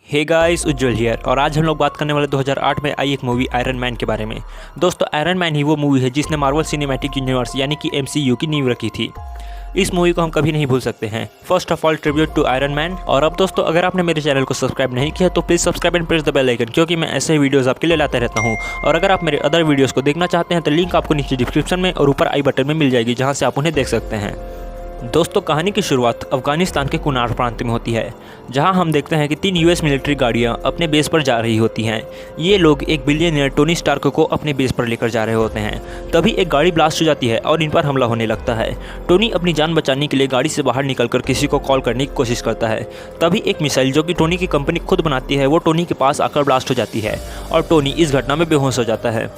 Hey guys, Ujjwal here और आज हम लोग बात करने वाले 2008 में आई एक मूवी आयरन मैन के बारे में। दोस्तों, आयरन मैन ही वो मूवी है जिसने मार्वल सिनेमैटिक यूनिवर्स यानी कि MCU की नींव रखी थी। इस मूवी को हम कभी नहीं भूल सकते हैं। First of all, tribute to Iron Man. और अब दोस्तों, अगर आपने मेरे चैनल को सब्सक्राइब नहीं किया तो please subscribe and press the bell icon, क्योंकि मैं ऐसे ही वीडियोस आपके लिए लाता रहता हूँ। और अगर आप मेरे अदर वीडियोस को देखना चाहते हैं तो लिंक आपको नीचे डिस्क्रिप्शन में और ऊपर आई बटन में मिल जाएगी, जहाँ से आप उन्हें देख सकते हैं। दोस्तों, कहानी की शुरुआत अफगानिस्तान के कुनार प्रांत में होती है, जहां हम देखते हैं कि 3 US मिलिट्री गाड़ियां अपने बेस पर जा रही होती हैं। ये लोग एक बिलियनियर टोनी स्टार्क को अपने बेस पर लेकर जा रहे होते हैं। तभी एक गाड़ी ब्लास्ट हो जाती है और इन पर हमला होने लगता है। टोनी अपनी जान बचाने के लिए गाड़ी से बाहर निकलकर किसी को कॉल करने की कोशिश करता है। तभी एक मिसाइल जो कि टोनी की कंपनी खुद बनाती है, वो टोनी के पास आकर ब्लास्ट हो जाती है और टोनी इस घटना में बेहोश हो जाता है।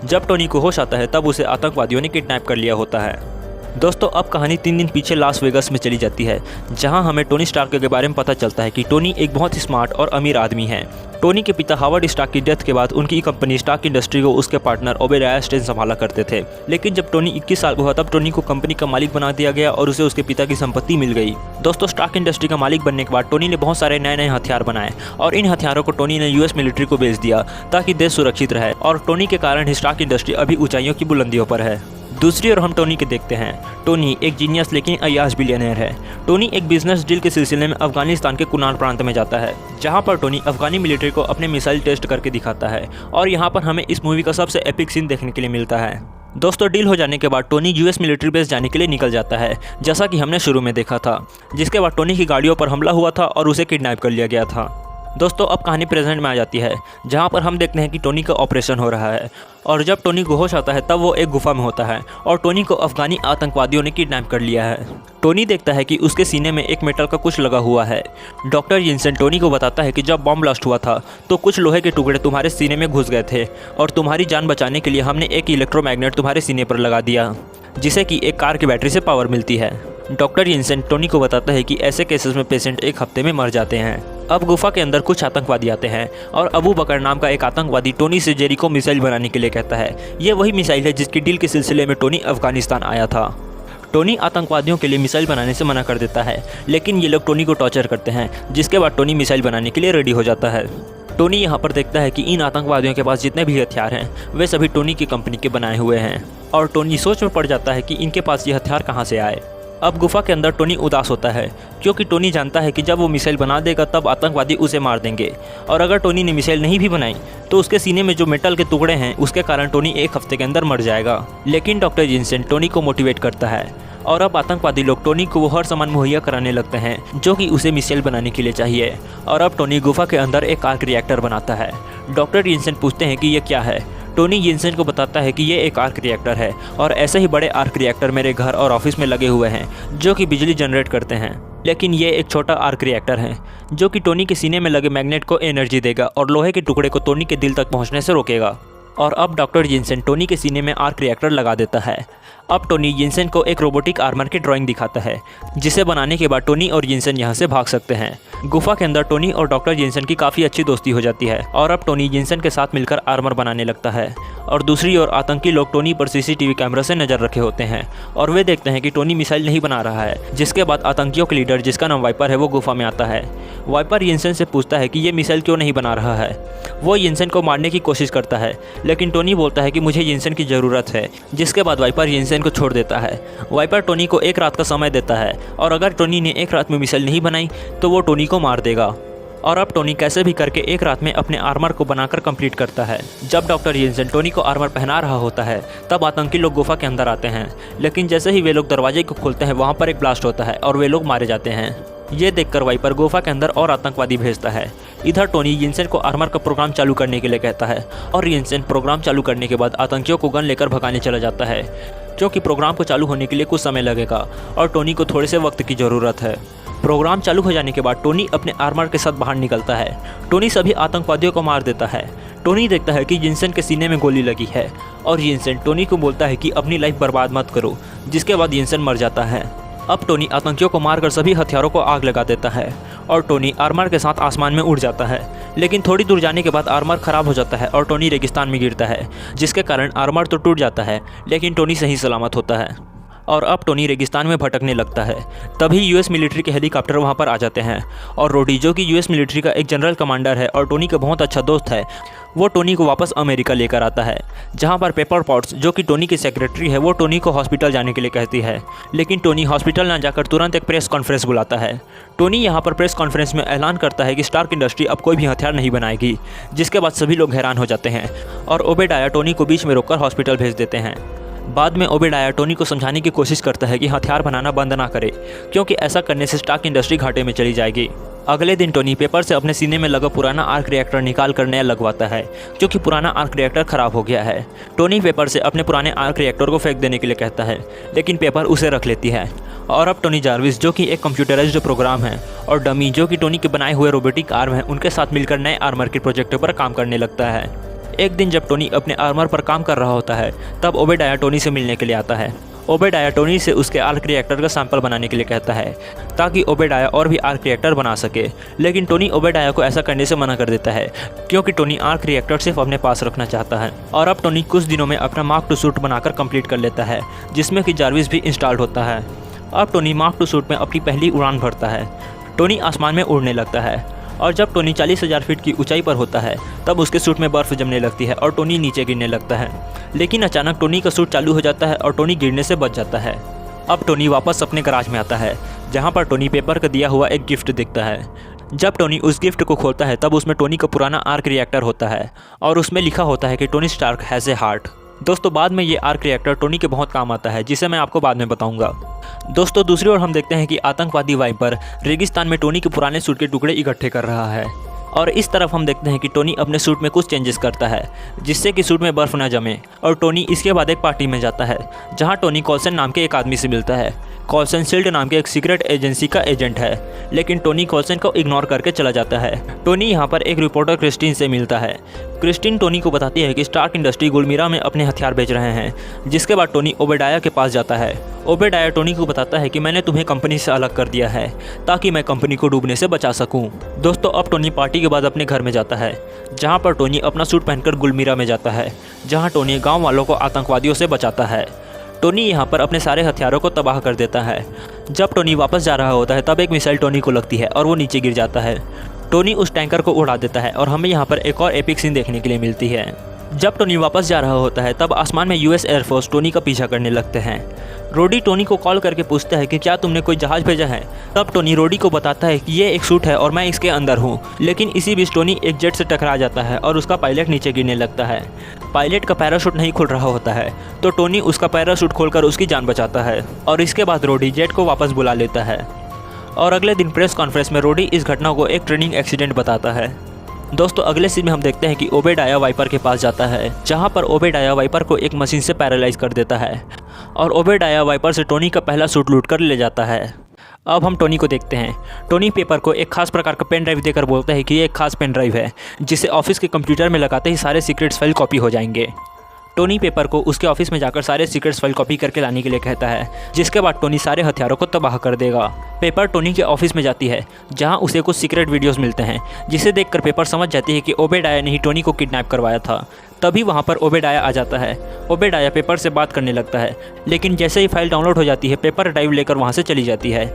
जब टोनी को होश आता है तब उसे आतंकवादियों ने किडनैप कर लिया होता है। दोस्तों, अब कहानी 3 दिन पीछे लास वेगास में चली जाती है, जहां हमें टोनी स्टार्क के बारे में पता चलता है कि टोनी एक बहुत ही स्मार्ट और अमीर आदमी है। टोनी के पिता हावर्ड स्टार्क की डेथ के बाद उनकी कंपनी स्टार्क इंडस्ट्री को उसके पार्टनर ओबेराया स्टेन संभाला करते थे। लेकिन जब टोनी 21 साल का हुआ तब टोनी को कंपनी का मालिक बना दिया गया और उसे उसके पिता की संपत्ति मिल गई। दोस्तों, स्टार्क इंडस्ट्री का मालिक बनने के बाद टोनी ने बहुत सारे नए नए हथियार बनाए और इन हथियारों को टोनी ने US मिलिट्री को बेच दिया ताकि देश सुरक्षित रहे। और टोनी के कारण ही स्टार्क इंडस्ट्री अभी ऊंचाइयों की बुलंदियों पर है। दूसरी ओर हम टोनी के देखते हैं। टोनी एक जीनियस लेकिन अय्याश बिलियनर है। टोनी एक बिजनेस डील के सिलसिले में अफगानिस्तान के कुनार प्रांत में जाता है, जहां पर टोनी अफगानी मिलिट्री को अपने मिसाइल टेस्ट करके दिखाता है। और यहां पर हमें इस मूवी का सबसे एपिक सीन देखने के लिए मिलता है। दोस्तों, डील हो जाने के बाद टोनी US मिलिट्री बेस जाने के लिए निकल जाता है, जैसा कि हमने शुरू में देखा था। जिसके बाद टोनी की गाड़ियों पर हमला हुआ था और उसे किडनैप कर लिया गया था। दोस्तों, अब कहानी प्रेजेंट में आ जाती है, जहां पर हम देखते हैं कि टोनी का ऑपरेशन हो रहा है। और जब टोनी को होश आता है तब वो एक गुफा में होता है और टोनी को अफगानी आतंकवादियों ने किडनैप कर लिया है। टोनी देखता है कि उसके सीने में एक मेटल का कुछ लगा हुआ है। डॉक्टर जिनसन टोनी को बताता है कि जब बॉम्ब ब्लास्ट हुआ था तो कुछ लोहे के टुकड़े तुम्हारे सीने में घुस गए थे और तुम्हारी जान बचाने के लिए हमने एक इलेक्ट्रोमैग्नेट तुम्हारे सीने पर लगा दिया, जिसे कि एक कार की बैटरी से पावर मिलती है। डॉक्टर जिनसन टोनी को बताता है कि ऐसे केसेस में पेशेंट एक हफ्ते में मर जाते हैं। अब गुफा के अंदर कुछ आतंकवादी आते हैं और अबू बकर नाम का एक आतंकवादी टोनी से जेरिको मिसाइल बनाने के लिए कहता है। ये वही मिसाइल है जिसकी डील के सिलसिले में टोनी अफगानिस्तान आया था। टोनी आतंकवादियों के लिए मिसाइल बनाने से मना कर देता है, लेकिन ये लोग टोनी को टॉर्चर करते हैं, जिसके बाद टोनी मिसाइल बनाने के लिए रेडी हो जाता है। टोनी यहाँ पर देखता है कि इन आतंकवादियों के पास जितने भी हथियार हैं वे सभी टोनी की कंपनी के बनाए हुए हैं। और टोनी सोच में पड़ जाता है कि इनके पास ये हथियार कहाँ से आए। अब गुफा के अंदर टोनी उदास होता है, क्योंकि टोनी जानता है कि जब वो मिसाइल बना देगा तब आतंकवादी उसे मार देंगे। और अगर टोनी ने मिसाइल नहीं भी बनाई तो उसके सीने में जो मेटल के टुकड़े हैं उसके कारण टोनी एक हफ्ते के अंदर मर जाएगा। लेकिन डॉक्टर जिनसन टोनी को मोटिवेट करता है और अब आतंकवादी लोग टोनी को वो हर सामान मुहैया कराने लगते हैं जो कि उसे मिसाइल बनाने के लिए चाहिए। और अब टोनी गुफा के अंदर एक आर्क रिएक्टर बनाता है। डॉक्टर जिनसन पूछते हैं कि ये क्या है। टोनी जिनसन को बताता है कि ये एक आर्क रिएक्टर है और ऐसे ही बड़े आर्क रिएक्टर मेरे घर और ऑफिस में लगे हुए हैं जो कि बिजली जनरेट करते हैं। लेकिन ये एक छोटा आर्क रिएक्टर है जो कि टोनी के सीने में लगे मैग्नेट को एनर्जी देगा और लोहे के टुकड़े को टोनी के दिल तक पहुंचने से रोकेगा। और अब डॉक्टर जिनसन टोनी के सीने में आर्क रिएक्टर लगा देता है। अब टोनी जिनसन को एक रोबोटिक आर्मर की ड्राइंग दिखाता है, जिसे बनाने के बाद टोनी और जिनसन यहाँ से भाग सकते हैं। गुफा के अंदर टोनी और डॉक्टर जिनसन की काफ़ी अच्छी दोस्ती हो जाती है और अब टोनी जिनसन के साथ मिलकर आर्मर बनाने लगता है। और दूसरी ओर आतंकी लोग टोनी पर CCTV कैमरा से नज़र रखे होते हैं और वे देखते हैं कि टोनी मिसाइल नहीं बना रहा है। जिसके बाद आतंकियों के लीडर, जिसका नाम वाइपर है, वो गुफा में आता है। वाइपर जिनसन से पूछता है कि ये मिसाइल क्यों नहीं बना रहा है। वो जिनसन को मारने की कोशिश करता है, लेकिन टोनी बोलता है कि मुझे जिनसन की ज़रूरत है। जिसके बाद वाइपर जिनसन को छोड़ देता है। वाइपर टोनी को एक रात का समय देता है और अगर टोनी ने एक रात में मिसाइल नहीं बनाई तो वो टोनी को मार देगा। और अब टोनी कैसे भी करके एक रात में अपने आर्मर को बनाकर कंप्लीट करता है। जब डॉक्टर जिनसन टोनी को आर्मर पहना रहा होता है तब आतंकी लोग गुफा के अंदर आते हैं, लेकिन जैसे ही वे लोग दरवाजे को खोलते हैं वहाँ पर एक ब्लास्ट होता है और वे लोग मारे जाते हैं। ये देखकर वाइपर गुफा के अंदर और आतंकवादी भेजता है। इधर टोनी जिनसन को आर्मर का प्रोग्राम चालू करने के लिए कहता है और जिनसन प्रोग्राम चालू करने के बाद आतंकियों को गन लेकर भगाने चला जाता है, क्योंकि प्रोग्राम को चालू होने के लिए कुछ समय लगेगा और टोनी को थोड़े से वक्त की ज़रूरत है। प्रोग्राम चालू हो जाने के बाद टोनी अपने आर्मर के साथ बाहर निकलता है। टोनी सभी आतंकवादियों को मार देता है। टोनी देखता है कि जिनसन के सीने में गोली लगी है और जिनसन टोनी को बोलता है कि अपनी लाइफ बर्बाद मत करो, जिसके बाद जिनसन मर जाता है। अब टोनी आतंकियों को मारकर सभी हथियारों को आग लगा देता है और टोनी आर्मर के साथ आसमान में उड़ जाता है। लेकिन थोड़ी दूर जाने के बाद आर्मर खराब हो जाता है और टोनी रेगिस्तान में गिरता है, जिसके कारण आर्मर तो टूट जाता है लेकिन टोनी सही सलामत होता है। और अब टोनी रेगिस्तान में भटकने लगता है। तभी यूएस मिलिट्री के हेलीकॉप्टर वहाँ पर आ जाते हैं और रोडी, जो कि यूएस मिलिट्री का एक जनरल कमांडर है और टोनी का बहुत अच्छा दोस्त है, वो टोनी को वापस अमेरिका लेकर आता है, जहाँ पर पेपर पॉट्स, जो कि टोनी की सेक्रेटरी है, वो टोनी को हॉस्पिटल जाने के लिए कहती है। लेकिन टोनी हॉस्पिटल ना जाकर तुरंत एक प्रेस कॉन्फ्रेंस बुलाता है। टोनी यहाँ पर प्रेस कॉन्फ्रेंस में ऐलान करता है कि स्टार्क इंडस्ट्री अब कोई भी हथियार नहीं बनाएगी, जिसके बाद सभी लोग हैरान हो जाते हैं और ओबेडाया टोनी को बीच में रोककर हॉस्पिटल भेज देते हैं। बाद में ओबेडाया टोनी को समझाने की कोशिश करता है कि हथियार बनाना बंद ना करे, क्योंकि ऐसा करने से स्टार्क इंडस्ट्री घाटे में चली जाएगी। अगले दिन टोनी पेपर से अपने सीने में लगा पुराना आर्क रिएक्टर निकाल कर नया लगवाता है, क्योंकि पुराना आर्क रिएक्टर खराब हो गया है। टोनी पेपर से अपने पुराने आर्क रिएक्टर को फेंक देने के लिए कहता है, लेकिन पेपर उसे रख लेती है। और अब टोनी जार्विस, जो कि एक कंप्यूटराइज्ड प्रोग्राम है, और डमी, जो कि टोनी के बनाए हुए रोबोटिक आर्म है, उनके साथ मिलकर नए आर्मर के प्रोजेक्ट पर काम करने लगता है। एक दिन जब टोनी अपने आर्मर पर काम कर रहा होता है, तब ओबेडाया टोनी से मिलने के लिए आता है। ओबेडाया टोनी से उसके आर्क रिएक्टर का सैंपल बनाने के लिए कहता है, ताकि ओबेडाया और भी आर्क रिएक्टर बना सके। लेकिन टोनी ओबेडाया को ऐसा करने से मना कर देता है, क्योंकि टोनी आर्क रिएक्टर सिर्फ अपने पास रखना चाहता है। और अब टोनी कुछ दिनों में अपना मार्क टू सूट बनाकर कंप्लीट कर लेता है, जिसमें कि जार्विस भी इंस्टॉल्ड होता है। अब टोनी मार्क टू सूट में अपनी पहली उड़ान भरता है। टोनी आसमान में उड़ने लगता है और जब टोनी 40,000 फीट की ऊंचाई पर होता है, तब उसके सूट में बर्फ़ जमने लगती है और टोनी नीचे गिरने लगता है। लेकिन अचानक टोनी का सूट चालू हो जाता है और टोनी गिरने से बच जाता है। अब टोनी वापस अपने गराज में आता है, जहां पर टोनी पेपर का दिया हुआ एक गिफ्ट दिखता है। जब टोनी उस गिफ्ट को खोलता है, तब उसमें टोनी का पुराना आर्क रिएक्टर होता है और उसमें लिखा होता है कि Tony Stark has a heart. दोस्तों, बाद में ये आर्क रिएक्टर टोनी के बहुत काम आता है, जिसे मैं आपको बाद में बताऊंगा। दोस्तों, दूसरी ओर हम देखते हैं कि आतंकवादी वाइपर रेगिस्तान में टोनी के पुराने सूट के टुकड़े इकट्ठे कर रहा है, और इस तरफ हम देखते हैं कि टोनी अपने सूट में कुछ चेंजेस करता है, जिससे कि सूट में बर्फ़ न जमे। और टोनी इसके बाद एक पार्टी में जाता है, जहां टोनी कॉल्सन नाम के एक आदमी से मिलता है। कॉल्सन शील्ड नाम के एक सीक्रेट एजेंसी का एजेंट है, लेकिन टोनी कॉल्सन को इग्नोर करके चला जाता है। टोनी यहाँ पर एक रिपोर्टर क्रिस्टीन से मिलता है। क्रिस्टीन टोनी को बताती है कि स्टार्क इंडस्ट्री गुलमीरा में अपने हथियार बेच रहे हैं, जिसके बाद टोनी ओबेडाया के पास जाता है। ओबेडाया टोनी को बताता है कि मैंने तुम्हें कंपनी से अलग कर दिया है, ताकि मैं कंपनी को डूबने से बचा सकूं। दोस्तों, अब टोनी पार्टी के बाद अपने घर में जाता है, जहां पर टोनी अपना सूट पहनकर गुलमीरा में जाता है, जहां टोनी गांव वालों को आतंकवादियों से बचाता है। टोनी यहां पर अपने सारे हथियारों को तबाह कर देता है। जब टोनी वापस जा रहा होता है, तब एक मिसाइल टोनी को लगती है और वो नीचे गिर जाता है। टोनी उस टैंकर को उड़ा देता है और हमें यहाँ पर एक और एपिक सीन देखने के लिए मिलती है। जब टोनी वापस जा रहा होता है, तब आसमान में यूएस एयरफोर्स टोनी का पीछा करने लगते हैं। रोडी टोनी को कॉल करके पूछता है कि क्या तुमने कोई जहाज भेजा है। तब टोनी रोडी को बताता है कि ये एक सूट है और मैं इसके अंदर हूँ। लेकिन इसी बीच टोनी एक जेट से टकरा जाता है और उसका पायलट नीचे गिरने लगता है। पायलट का पैराशूट नहीं खुल रहा होता है, तो टोनी उसका पैराशूट खोलकर उसकी जान बचाता है और इसके बाद रोडी जेट को वापस बुला लेता है। और अगले दिन प्रेस कॉन्फ्रेंस में रोडी इस घटना को एक ट्रेनिंग एक्सीडेंट बताता है। दोस्तों, अगले सीन में हम देखते हैं कि ओबेडाया वाइपर के पास जाता है, जहां पर ओबेडाया वाइपर को एक मशीन से पैरालाइज कर देता है और ओबेडाया वाइपर से टोनी का पहला सूट लूट कर ले जाता है। अब हम टोनी को देखते हैं। टोनी पेपर को एक खास प्रकार का पेन ड्राइव देकर बोलता है कि ये एक खास पेन ड्राइव है, जिसे ऑफिस के कंप्यूटर में लगाते ही सारे सीक्रेट्स फाइल कॉपी हो जाएंगे। टोनी पेपर को उसके ऑफिस में जाकर सारे सीक्रेट्स फाइल कॉपी करके लाने के लिए कहता है, जिसके बाद टोनी सारे हथियारों को तबाह कर देगा। पेपर टोनी के ऑफिस में जाती है, जहां उसे कुछ सीक्रेट वीडियोस मिलते हैं, जिसे देखकर पेपर समझ जाती है कि ओबेडाया ने ही टोनी को किडनैप करवाया था। तभी वहां पर ओबेडाया आ जाता है। ओबेडाया पेपर से बात करने लगता है, लेकिन जैसे ही फाइल डाउनलोड हो जाती है, पेपर ड्राइव लेकर वहां से चली जाती है।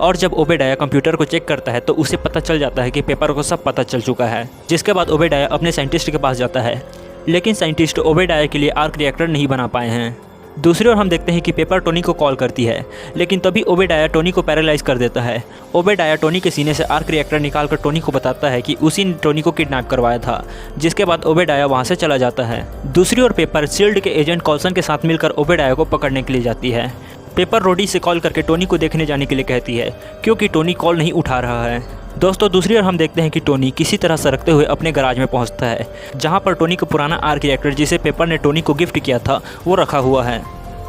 और जब ओबेडाया कंप्यूटर को चेक करता है, तो उसे पता चल जाता है कि पेपर को सब पता चल चुका है। जिसके बाद ओबेडाया अपने साइंटिस्ट के पास जाता है, लेकिन साइंटिस्ट ओबेडाया के लिए आर्क रिएक्टर नहीं बना पाए हैं। दूसरी ओर हम देखते हैं कि पेपर टोनी को कॉल करती है, लेकिन तभी ओबेडाया टोनी को पैरालाइज कर देता है। ओबेडाया टोनी के सीने से आर्क रिएक्टर निकालकर टोनी को बताता है कि उसी ने टोनी को किडनैप करवाया था, जिसके बाद ओबेडाया वहां से चला जाता है। दूसरी ओर पेपर शील्ड के एजेंट कॉल्सन के साथ मिलकर ओबेडाया को पकड़ने के लिए जाती है। पेपर रोडी से कॉल करके टोनी को देखने जाने के लिए कहती है, क्योंकि टोनी कॉल नहीं उठा रहा है। दोस्तों, दूसरी ओर हम देखते हैं कि टोनी किसी तरह सरकते हुए अपने गराज में पहुंचता है, जहां पर टोनी का पुराना आर्क रिएक्टर, जिसे पेपर ने टोनी को गिफ्ट किया था, वो रखा हुआ है।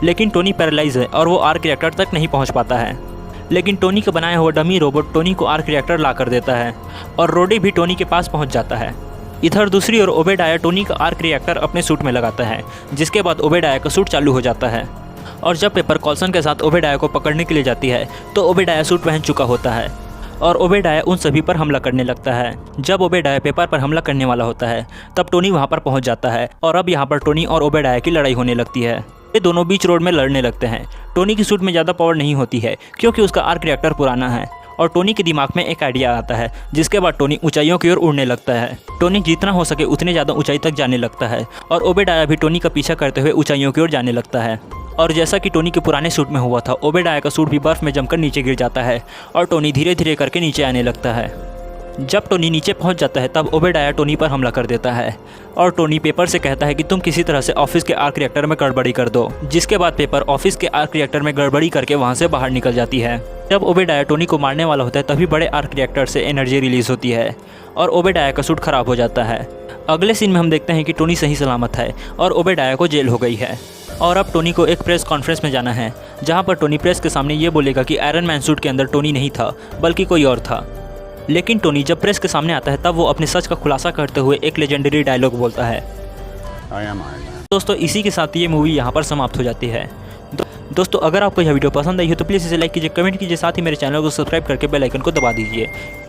लेकिन टोनी पैरालाइज है और वो आर्क रिएक्टर तक नहीं पहुंच पाता है। लेकिन टोनी का बनाया हुआ डमी रोबोट टोनी को आर्क रिएक्टर ला कर देता है और रोडी भी टोनी के पास पहुंच जाता है। इधर दूसरी ओर ओबेडाया टोनी का आर्क रिएक्टर अपने सूट में लगाता है, जिसके बाद ओबेडाया का सूट चालू हो जाता है। और जब पेपर कॉल्सन के साथ ओबेडाया को पकड़ने के लिए जाती है, तो ओबेडाया सूट पहन चुका होता है और ओबेडाया उन सभी पर हमला करने लगता है। जब ओबेडाया पेपर पर हमला करने वाला होता है, तब टोनी वहां पर पहुंच जाता है और अब यहां पर टोनी और ओबेडाया की लड़ाई होने लगती है। ये दोनों बीच रोड में लड़ने लगते हैं। टोनी की सूट में ज़्यादा पावर नहीं होती है क्योंकि उसका आर्क रिएक्टर पुराना है और टोनी के दिमाग में एक आइडिया आता है, जिसके बाद टोनी ऊंचाइयों की ओर उड़ने लगता है। टोनी जितना हो सके उतने ज़्यादा ऊंचाई तक जाने लगता है और ओबेडाया भी टोनी का पीछा करते हुए ऊंचाइयों की ओर जाने लगता है। और जैसा कि टोनी के पुराने सूट में हुआ था, ओबेडाया का सूट भी बर्फ़ में जमकर नीचे गिर जाता है और टोनी धीरे धीरे करके नीचे आने लगता है। जब टोनी नीचे पहुंच जाता है तब ओबेडाया टोनी पर हमला कर देता है और टोनी पेपर से कहता है कि तुम किसी तरह से ऑफिस के आर्क रिएक्टर में गड़बड़ी कर दो, जिसके बाद पेपर ऑफिस के आर्क रिएक्टर में गड़बड़ी करके वहां से बाहर निकल जाती है। जब ओबेडाया टोनी को मारने वाला होता है तभी बड़े आर्क रिएक्टर से एनर्जी रिलीज होती है और ओबेडाया का सूट खराब हो जाता है। अगले सीन में हम देखते हैं कि टोनी सही सलामत है और ओबेडाया को जेल हो गई है और अब टोनी को एक प्रेस कॉन्फ्रेंस में जाना है, जहाँ पर टोनी प्रेस के सामने ये बोलेगा कि आयरन मैन सूट के अंदर टोनी नहीं था बल्कि कोई और था। लेकिन टोनी जब प्रेस के सामने आता है तब वो अपने सच का खुलासा करते हुए एक लेजेंडरी डायलॉग बोलता है। दोस्तों इसी के साथ ये मूवी यहाँ पर समाप्त हो जाती है। दोस्तों अगर आपको यह वीडियो पसंद आई हो तो प्लीज़ इसे लाइक कीजिए, कमेंट कीजिए, साथ ही मेरे चैनल को सब्सक्राइब करके बेल आइकन को दबा दीजिए।